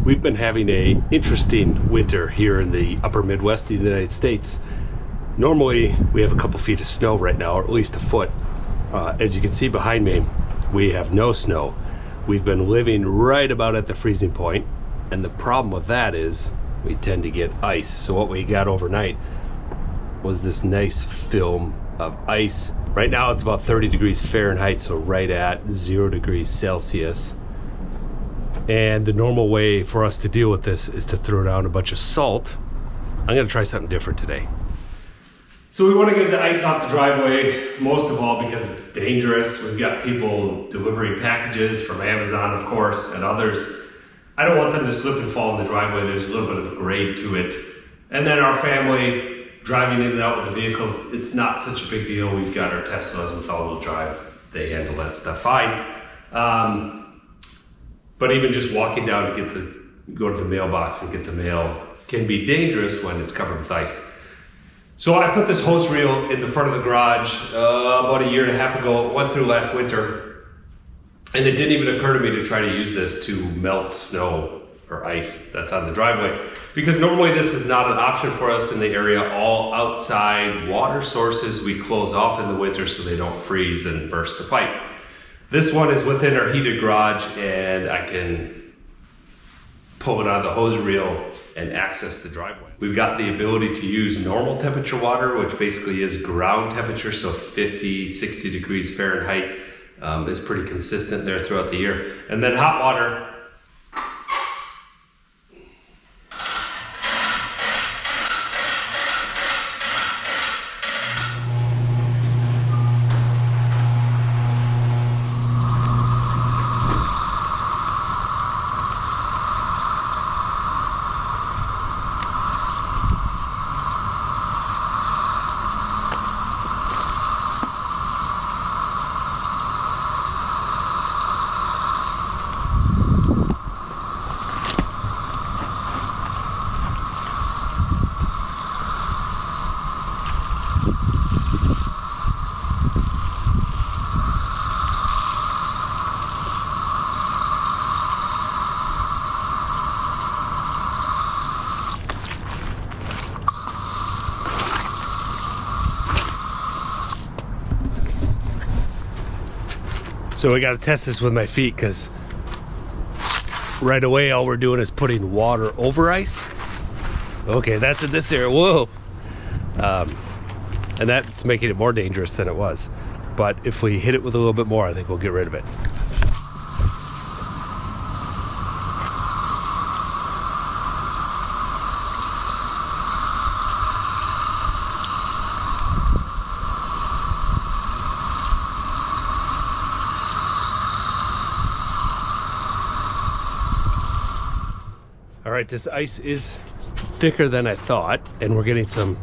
We've been having a interesting winter here in the upper Midwest of the United States. Normally we have a couple feet of snow right now, or at least a foot. As you can see behind me, we have no snow. We've been living right about at the freezing point, and the problem with that is we tend to get ice. So what we got overnight was this nice film of ice. Right now it's about 30 degrees Fahrenheit, so right at 0 degrees Celsius. And the normal way for us to deal with this is to throw down a bunch of salt. I'm gonna try something different today. So we want to get the ice off the driveway, most of all because it's dangerous. We've got people delivering packages from Amazon, of course, and others. I don't want them to slip and fall in the driveway. There's a little bit of a grade to it. And then our family driving in and out with the vehicles, it's not such a big deal. We've got our Teslas with all-wheel drive. They handle that stuff fine. But even just walking down to go to the mailbox and get the mail can be dangerous when it's covered with ice. So I put this hose reel in the front of the garage about a year and a half ago. It went through last winter, and it didn't even occur to me to try to use this to melt snow or ice that's on the driveway, because normally this is not an option for us in the area. All outside water sources we close off in the winter so they don't freeze and burst the pipe. This one is within our heated garage, and I can pull it on the hose reel and access the driveway. We've got the ability to use normal temperature water, which basically is ground temperature, so 50, 60 degrees Fahrenheit is pretty consistent there throughout the year. And then hot water. So we got to test this with my feet, because right away all we're doing is putting water over ice. Okay, that's in this area. Whoa. And that's making it more dangerous than it was. But if we hit it with a little bit more, I think we'll get rid of it. All right, this ice is thicker than I thought, and we're getting some,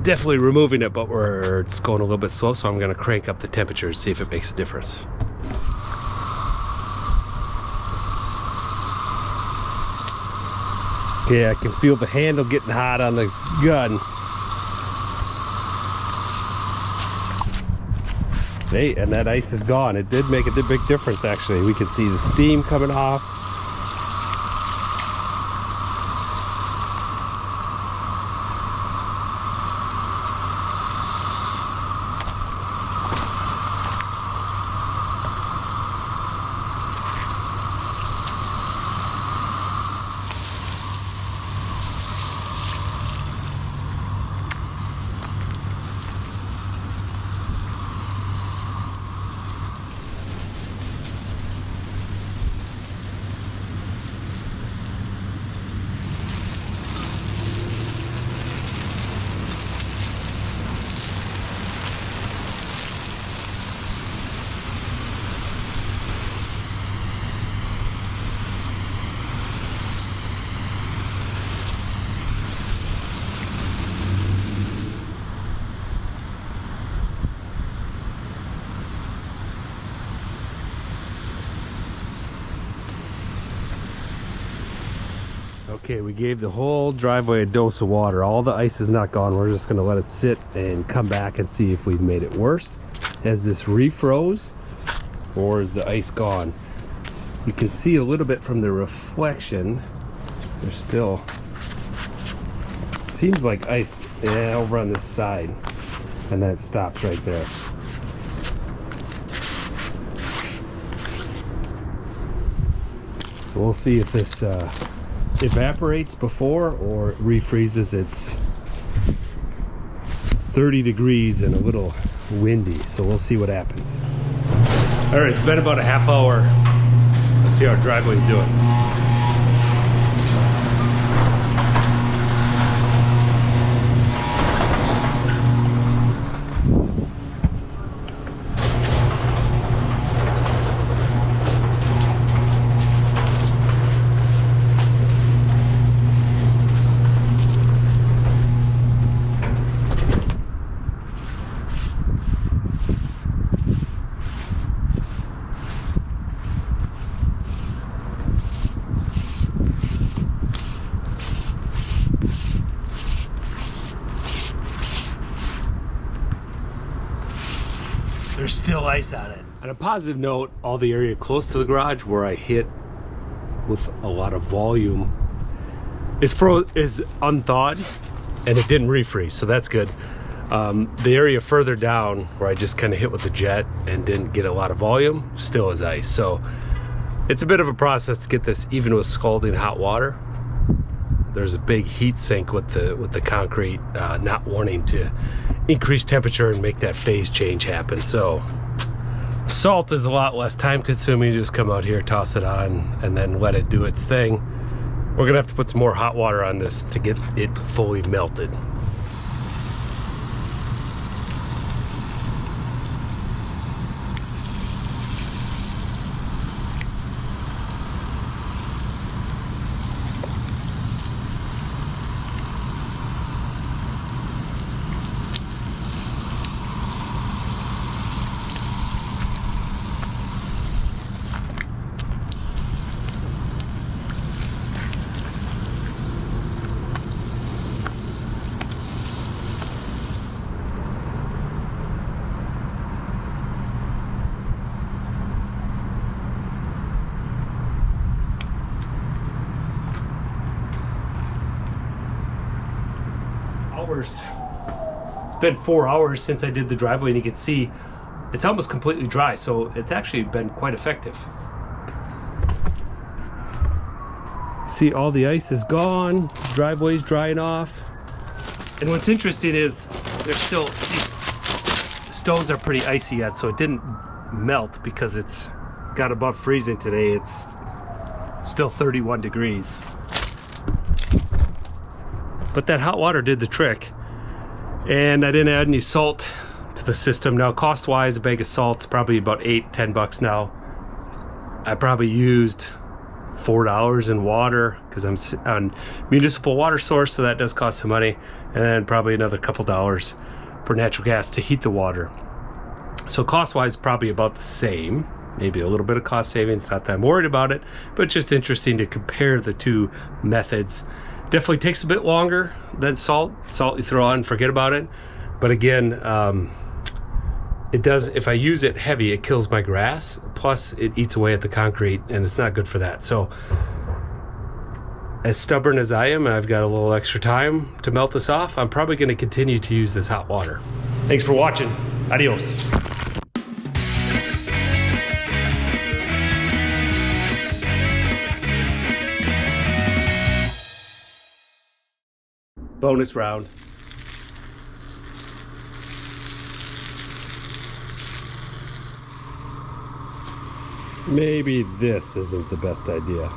definitely removing it, but it's going a little bit slow, so I'm gonna crank up the temperature and see if it makes a difference. Yeah, I can feel the handle getting hot on the gun. Hey, and that ice is gone. It did make a big difference, actually. We can see the steam coming off. Okay, we gave the whole driveway a dose of water. All the ice is not gone. We're just gonna let it sit and come back and see if we've made it worse. Has this refroze or is the ice gone? You can see a little bit from the reflection. There's still, seems like ice over on this side, and then it stops right there. So we'll see if this evaporates before or refreezes. It's 30 degrees and a little windy, so we'll see what happens. All right, it's been about a half hour. Let's see how our driveway's doing. There's still ice on it. On a positive note, all the area close to the garage where I hit with a lot of volume is unthawed, and it didn't refreeze, so that's good. The area further down where I just kind of hit with the jet and didn't get a lot of volume still is ice. So it's a bit of a process to get this even with scalding hot water. There's a big heat sink with the concrete not wanting to increase temperature and make that phase change happen. So salt is a lot less time consuming. You just come out here, toss it on, and then let it do its thing. We're gonna have to put some more hot water on this to get it fully melted. It's been 4 hours since I did the driveway, and you can see it's almost completely dry, so it's actually been quite effective. See, all the ice is gone, driveway's drying off. And what's interesting is there's still, these stones are pretty icy yet, so it didn't melt because it's got above freezing today. It's still 31 degrees. But that hot water did the trick, and I didn't add any salt to the system. Now, cost-wise, a bag of salt's probably about $8-10 bucks now. I probably used $4 in water because I'm on municipal water source, so that does cost some money, and then probably another couple dollars for natural gas to heat the water. So cost-wise, probably about the same. Maybe a little bit of cost savings. Not that I'm worried about it, but it's just interesting to compare the two methods. Definitely takes a bit longer than salt. Salt you throw on and forget about it. But again, it does, if I use it heavy, it kills my grass. Plus it eats away at the concrete, and it's not good for that. So as stubborn as I am, and I've got a little extra time to melt this off, I'm probably going to continue to use this hot water. Thanks for watching. Adios. Bonus round. Maybe this isn't the best idea.